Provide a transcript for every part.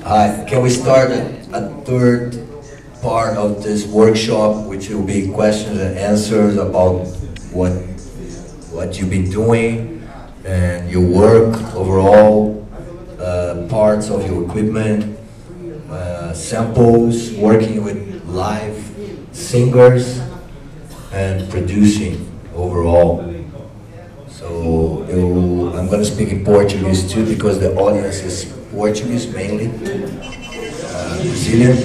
Hi, can we start a third part of this workshop, which will be questions and answers about what you've been doing and your work overall, parts of your equipment, samples, working with live singers, and producing overall. So I'm going to speak in Portuguese too, because the audience is Portuguese mainly, Brazilian.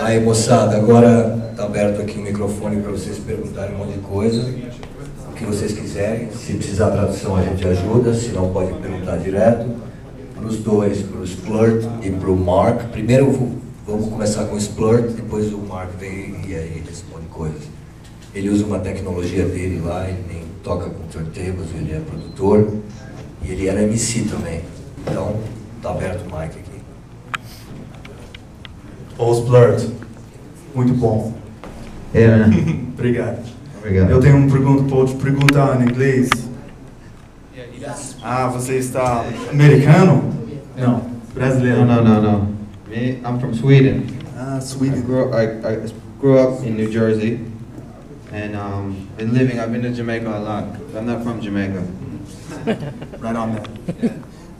Aí, moçada, agora está aberto aqui o microfone para vocês perguntarem um monte de coisa, o que vocês quiserem. Se precisar tradução a gente ajuda, se não pode perguntar direto. Para os dois, para o Splurt e para o Mark. Primeiro vamos começar com o Splurt, depois o Mark vem e aí responde coisas. Ele usa uma tecnologia dele lá, ele nem toca com turntables, ele é produtor e ele era MC também. Então, está aberto o mic aqui. Ô, Splurt, muito bom. É, né? Obrigado. Obrigado. Eu tenho uma pergunta para te perguntar em inglês. Ah, você está americano? Não, brasileiro. No. Me, I'm from Sweden. Ah, Sweden. I grew up in New Jersey, and I've been to Jamaica a lot. I'm not from Jamaica. Right on that.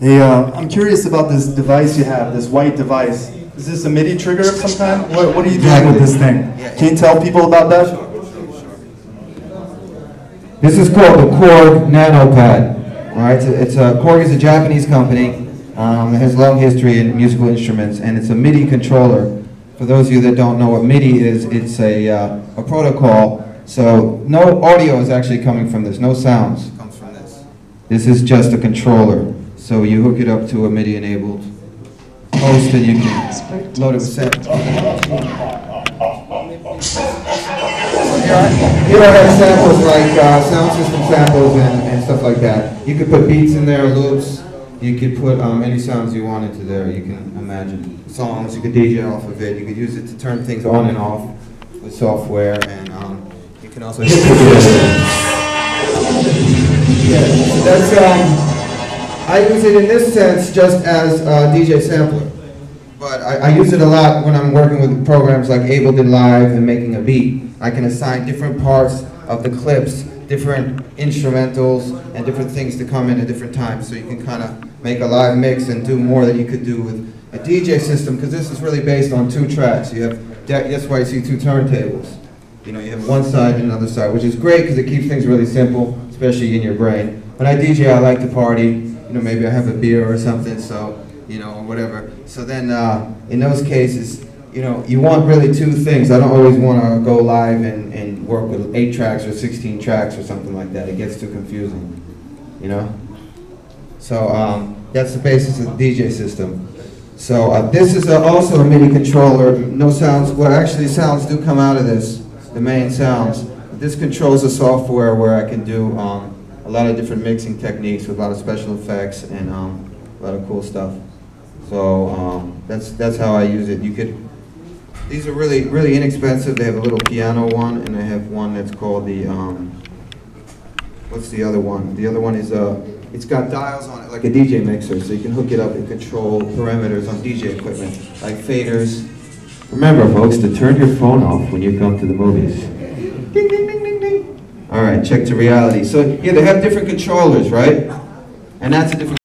Hey, I'm curious about this device you have, this white device. Is this a MIDI trigger of some kind? What are you doing with this thing? Can you tell people about that? Sure. This is called the Korg NanoPad. All right, Korg is a Japanese company. It has a long history in musical instruments, and it's a MIDI controller. For those of you that don't know what MIDI is, it's a protocol. So no audio is actually coming from this, no sounds comes from this. This is just a controller. So you hook it up to a MIDI-enabled host, and you can load it with samples. Here I have samples like sound system samples and stuff like that. You could put beats in there, loops. You could put any sounds you want into there. You can imagine songs. You could DJ off of it. You could use it to turn things on and off with software, and you can also hit so that's I use it in this sense just as a DJ sampler. But I use it a lot when I'm working with programs like Ableton Live and making a beat. I can assign different parts of the clips, different instrumentals, and different things to come in at different times. So you can kind of make a live mix and do more than you could do with a DJ system, because this is really based on 2 tracks. You have, that's why you see 2 turntables. You know, you have one side and another side, which is great because it keeps things really simple, especially in your brain. When I DJ, I like to party. You know, maybe I have a beer or something, so, you know, or whatever. So then, in those cases, you know, you want really 2 things. I don't always want to go live and work with 8 tracks or 16 tracks or something like that. It gets too confusing, you know? So that's the basis of the DJ system. So this is also a MIDI controller. No sounds, well actually sounds do come out of this, the main sounds. This controls the software where I can do a lot of different mixing techniques with a lot of special effects and a lot of cool stuff. So that's how I use it. You could, these are really inexpensive. They have a little piano one, and they have one that's called the what's the other one? The other one is it's got dials on it like a DJ mixer, so you can hook it up and control parameters on DJ equipment like faders. Remember, folks, to turn your phone off when you come to the movies. Ding, ding, ding, ding, ding. All right, check to reality. So yeah, they have different controllers, right? And that's a different